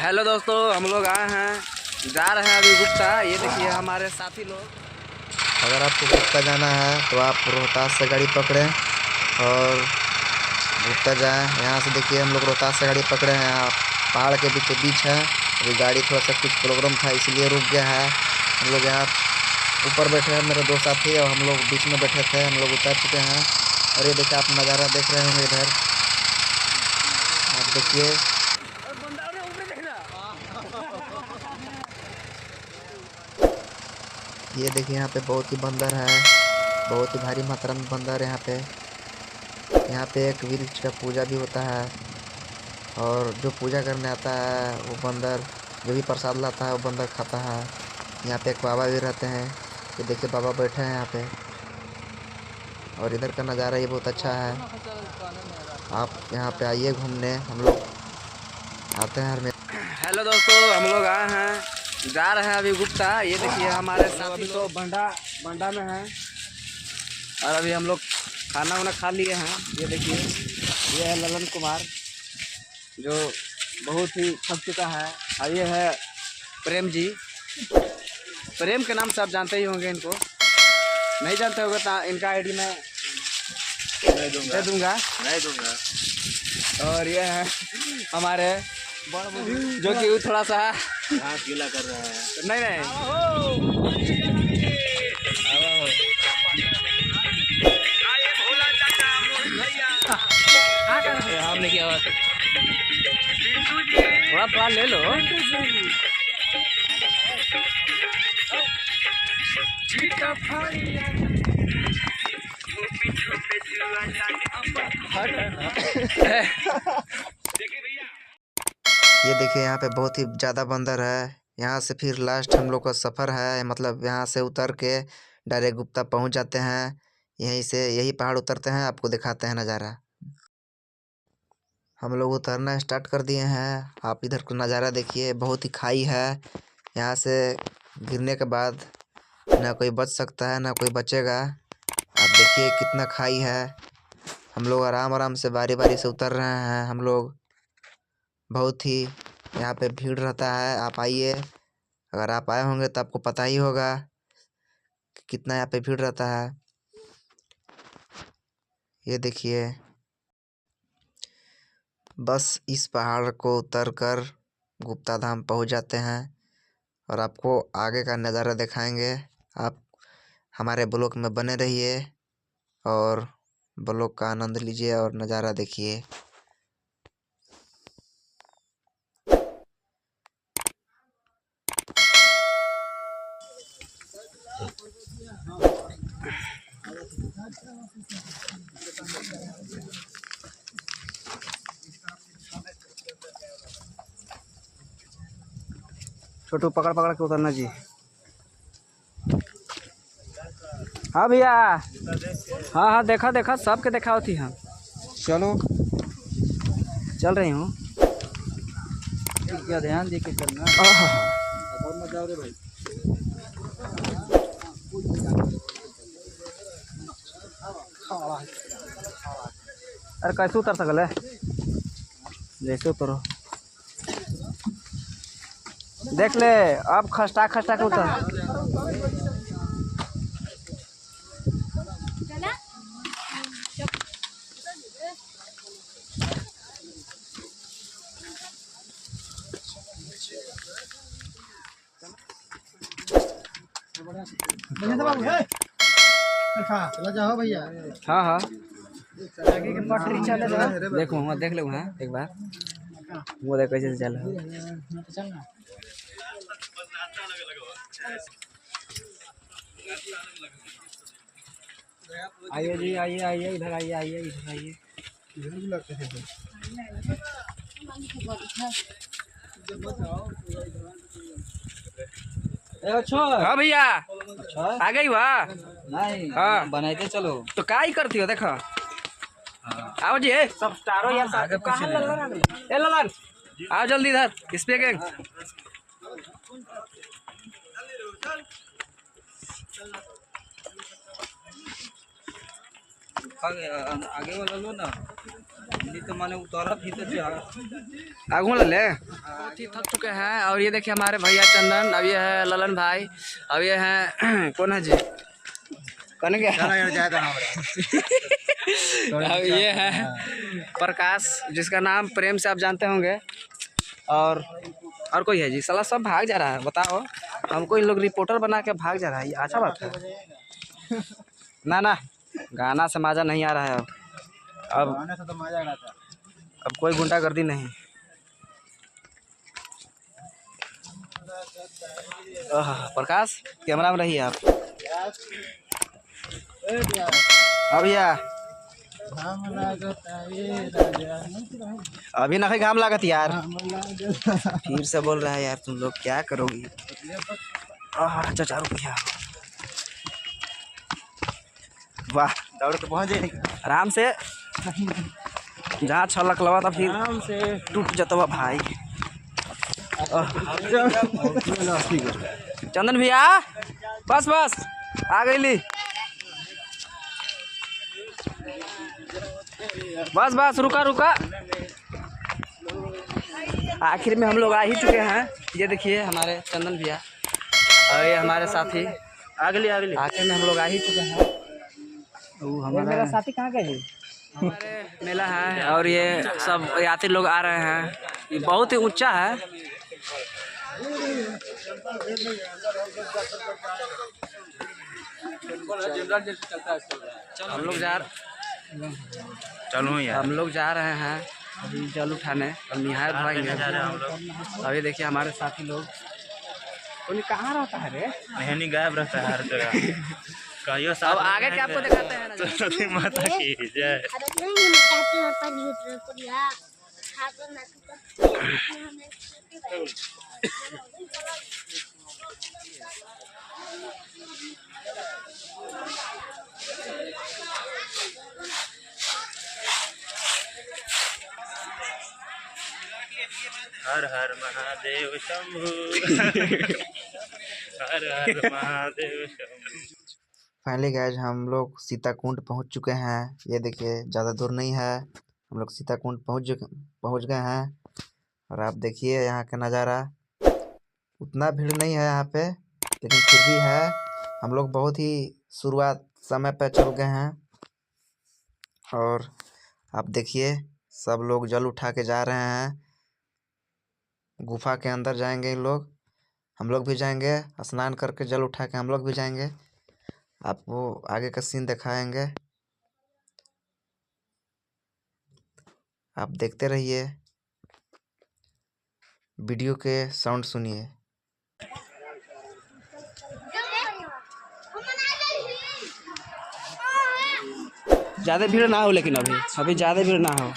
Hello दोस्तों, हम लोग आए हैं, जा रहे हैं अभी गुप्ता। ये देखिए हमारे साथी लोग। अगर आपको गुप्ता जाना है तो आप रोहतास से गाड़ी पकड़ें और गुप्ता जाएं। यहाँ से देखिए हम लोग रोहतास से गाड़ी पकड़े हैं। यहाँ पहाड़ के बीचों बीच है। अभी गाड़ी थोड़ा सा कुछ प्रॉब्लम था इसलिए रुक गया है। हम लोग यहाँ ऊपर बैठे हैं, मेरे दो साथी और हम लोग बीच में बैठे थे। हम लोग उतर चुके हैं और ये देखिए आप नज़ारा देख रहे होंगे इधर। आप देखिए ये देखिए यहाँ पे बहुत ही बंदर है, बहुत ही भारी मात्रा में बंदर है यहाँ पे। यहाँ पे एक वृक्ष का पूजा भी होता है और जो पूजा करने आता है वो बंदर जो भी प्रसाद लाता है वो बंदर खाता है। यहाँ पे एक बाबा भी रहते हैं। ये देखिए बाबा बैठे हैं यहाँ पे और इधर का नज़ारा ये बहुत अच्छा है। आप यहाँ पे आइए घूमने, हम लोग आते हैं हर में। हेलो दोस्तों, हम लोग आए हैं, जा रहे हैं अभी गुप्ता। ये देखिए हमारे साथी तो बंडा में हैं और अभी हम लोग खाना वाना खा लिए हैं। ये देखिए ये है ललन कुमार जो बहुत ही थक चुका है, और ये है प्रेम जी। प्रेम के नाम से आप जानते ही होंगे इनको, नहीं जानते होंगे तो इनका आईडी मैं दे दूंगा। और ये है हमारे जो कि थोड़ा सा गीला कर रहा है। नहीं हमने किया थोड़ा ले लो। ये देखिए यहाँ पे बहुत ही ज़्यादा बंदर है। यहाँ से फिर लास्ट हम लोग का सफ़र है, मतलब यहाँ से उतर के डायरेक्ट गुप्ता पहुँच जाते हैं। यहीं से यही पहाड़ उतरते हैं, आपको दिखाते हैं नज़ारा। हम लोग उतरना स्टार्ट कर दिए हैं। आप इधर को नज़ारा देखिए, बहुत ही खाई है। यहाँ से गिरने के बाद ना कोई बच सकता है ना कोई बचेगा। आप देखिए कितना खाई है। हम लोग आराम आराम से बारी बारी से उतर रहे हैं। हम लोग बहुत ही यहाँ पे भीड़ रहता है। आप आइए, अगर आप आए होंगे तो आपको पता ही होगा कि कितना यहाँ पे भीड़ रहता है। ये देखिए बस इस पहाड़ को उतरकर गुप्ता धाम पहुँच जाते हैं और आपको आगे का नज़ारा दिखाएंगे। आप हमारे ब्लॉग में बने रहिए और ब्लॉग का आनंद लीजिए और नज़ारा देखिए। छोटू पकड़ पकड़ के उतरना जी। हाँ भैया, हाँ देखा सबके देखा होती है। चलो चल रही हूँ, क्या ध्यान दे के करना। जाओ रे भाई। अरे कैसे उतर सकल है, जैसे उतरो देख ले। अब खस्ता के उतर। चला जाओ भैया। हाँ आगे के पटरी चले जाओ। देखो वहाँ देख लो, वहाँ एक बार वो देख कैसे चल रहा है। आइए जी, आइए इधर आइए। हाँ भैया, आ गई वाह। नहीं हाँ बनाते चलो तो का ही करती हो, देखो आओ जी। सब स्टारो यार आगे पीछे ए ललन आओ जल्दी इधर स्पीकिंग। आगे वाला लो ना। आगू ले बहुत ही थक चुके हैं। और ये देखिए हमारे भैया चंदन, अब ये है ललन भाई, अब ये है कौन है जी, कौन क्या अब ये है प्रकाश, जिसका नाम प्रेम से आप जानते होंगे। और कोई है जी, साला सब भाग जा रहा है। बताओ, हमको इन लोग रिपोर्टर बना के भाग जा रहा है, ये अच्छा बात है ना? ना, गाना से मजा नहीं आ रहा है। अब कोई गुंडागर्दी नहीं। प्रकाश, कैमरा में रहिए आप। अब भैया अभी ना घाम लागत यार, फिर से बोल रहा है यार, तुम लोग क्या करोगी? चाचा रुपया, वाह, दौड़ के पहुंच जाए आराम से। जहाँ छलक लवा था फिर आराम से टूट जतवा भाई। चंदन भैया बस बस आ गई, बस बस रुका रुका। आखिर में हम लोग आ ही चुके हैं। ये देखिए हमारे चंदन भैया और ये हमारे साथी आखिर में हम लोग आ ही चुके हैं। मेरा साथी कहाँ गए? हमारे मेला है और ये सब यात्री लोग आ रहे हैं। ये बहुत ही ऊंचा है। हम लोग जा रहे हैं अभी जल उठाने और निहार धोएंगे। अभी देखिए हमारे साथी लोग, कहाँ रहता है रे? नहीं, गायब रहता है हर जगह। कहियो अब आगे क्या आपको दिखाते हैं ना। सरस्वती माता की जय। हर हर महादेव शंभू। हर हर महादेव शंभू। फाइनली गाइज हम लोग सीताकुंड पहुंच चुके हैं। ये देखिए ज़्यादा दूर नहीं है, हम लोग सीताकुंड पहुंच गए हैं। और आप देखिए यहाँ का नज़ारा, उतना भीड़ नहीं है यहाँ पे, लेकिन फिर भी है। हम लोग बहुत ही शुरुआत समय पे चल गए हैं। और आप देखिए सब लोग जल उठा के जा रहे हैं। गुफा के अंदर जाएंगे इन लोग, हम लोग भी जाएंगे। स्नान करके जल उठा के हम लोग भी जाएंगे। आपको आगे का सीन दिखाएंगे, आप देखते रहिए, वीडियो के साउंड सुनिए। ज़्यादा भीड़ ना हो, लेकिन अभी ज़्यादा भीड़ ना हो।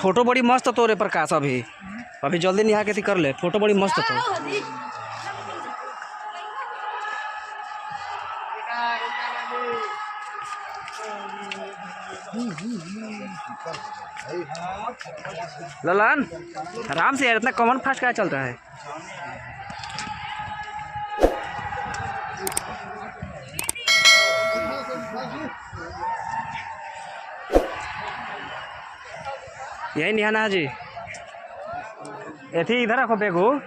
फोटो बड़ी मस्त तो रे प्रकाश, अभी जल्दी निहा के कर ले, फोटो बड़ी मस्त तो। ललन आराम से यार, इतना कॉमन फास्ट क्या चल रहा है? यही निहाना है जी। एथी इधर रखो बेगू।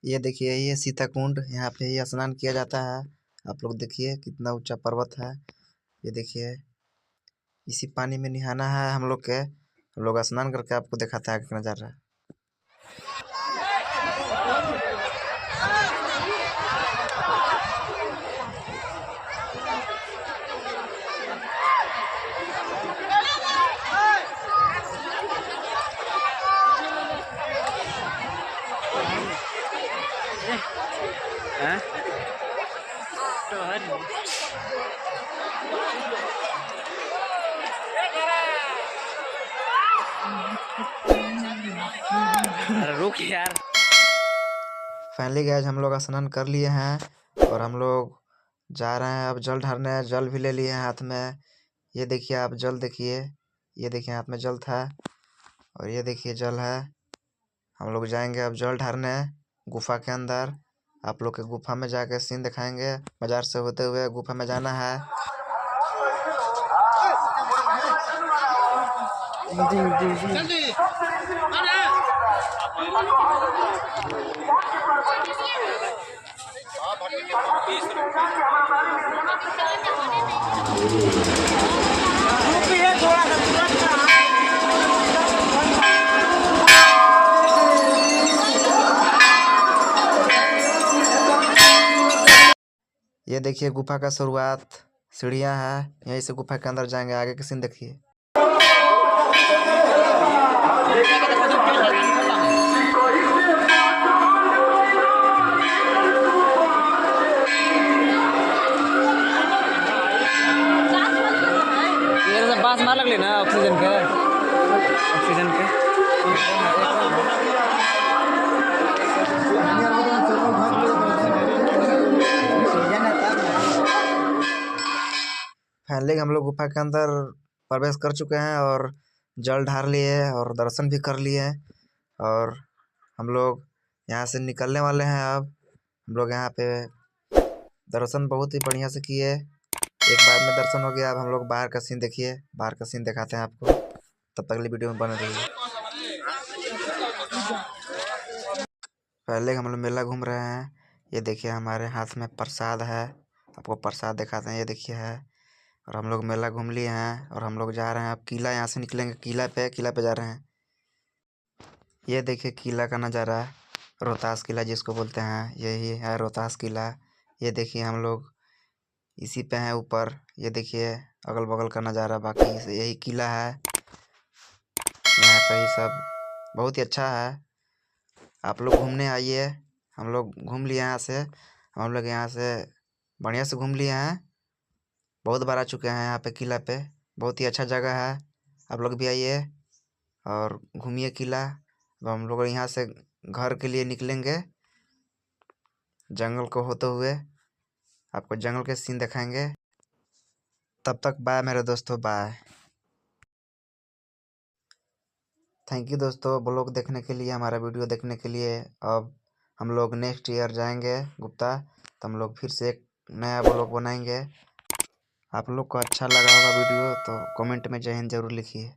ये देखिए ये सीताकुंड, यहाँ पे ही स्नान किया जाता है। आप लोग देखिए कितना ऊंचा पर्वत है। ये देखिए इसी पानी में नहाना है हम लोग के। हम लोग स्नान करके आपको दिखाते हैं आगे का नज़ारा। हैं? अरे रुक यार। फाइनली गाइस हम लोग स्नान कर लिए हैं और हम लोग जा रहे हैं अब जल ढारने। जल भी ले लिए हैं हाथ में। ये देखिए आप जल देखिए, ये देखिए हाथ में जल था और ये देखिए जल है। हम लोग जाएंगे अब जल ढारने गुफा के अंदर। आप लोग के गुफा में जाके सीन दिखाएंगे। बाजार से होते हुए गुफा में जाना है। ये देखिए गुफा का शुरुआत, सीढ़ियाँ हैं, यहीं से गुफा के अंदर जाएंगे। आगे के सीन देखिए। मेरे से बास मार लगले ना ऑक्सीजन के। फाइनली हम लोग गुफा के अंदर प्रवेश कर चुके हैं और जल ढार लिए और दर्शन भी कर लिए और हम लोग यहाँ से निकलने वाले हैं। अब हम लोग यहाँ पे दर्शन बहुत ही बढ़िया से किए। एक बार में दर्शन हो गया। अब हम लोग बाहर का सीन देखिए, बाहर का सीन दिखाते हैं आपको। तब तक अगली वीडियो में बने रहिए। पहले हम लोग मेला घूम रहे हैं। ये देखिए हमारे हाथ में प्रसाद है, आपको प्रसाद दिखाते हैं। ये देखिए है और हम लोग मेला घूम लिए हैं और हम लोग जा रहे हैं अब किला। यहाँ से निकलेंगे किला पे जा रहे हैं। ये देखिए किला का नज़ारा, रोहतास किला जिसको बोलते हैं, यही है रोहतास किला। ये देखिए हम लोग इसी पे हैं ऊपर। ये देखिए अगल बगल का नज़ारा, बाकी से यही किला है। यहाँ पे ही सब बहुत ही अच्छा है। आप लोग घूमने आइए। हम लोग घूम लिए यहाँ से, हम लोग यहाँ से बढ़िया से घूम लिए हैं। बहुत बार आ चुके हैं यहाँ पे किला पे। बहुत ही अच्छा जगह है, आप लोग भी आइए और घूमिए किला। अब हम लोग यहाँ से घर के लिए निकलेंगे जंगल को होते हुए। आपको जंगल के सीन दिखाएंगे। तब तक बाय मेरे दोस्तों, बाय। थैंक यू दोस्तों ब्लॉग देखने के लिए, हमारा वीडियो देखने के लिए। अब हम लोग नेक्स्ट ईयर जाएंगे गुप्ता, तो हम लोग फिर से एक नया ब्लॉग बनाएंगे। आप लोग को अच्छा लगा होगा वीडियो तो कमेंट में जय हिंद जरूर लिखिए।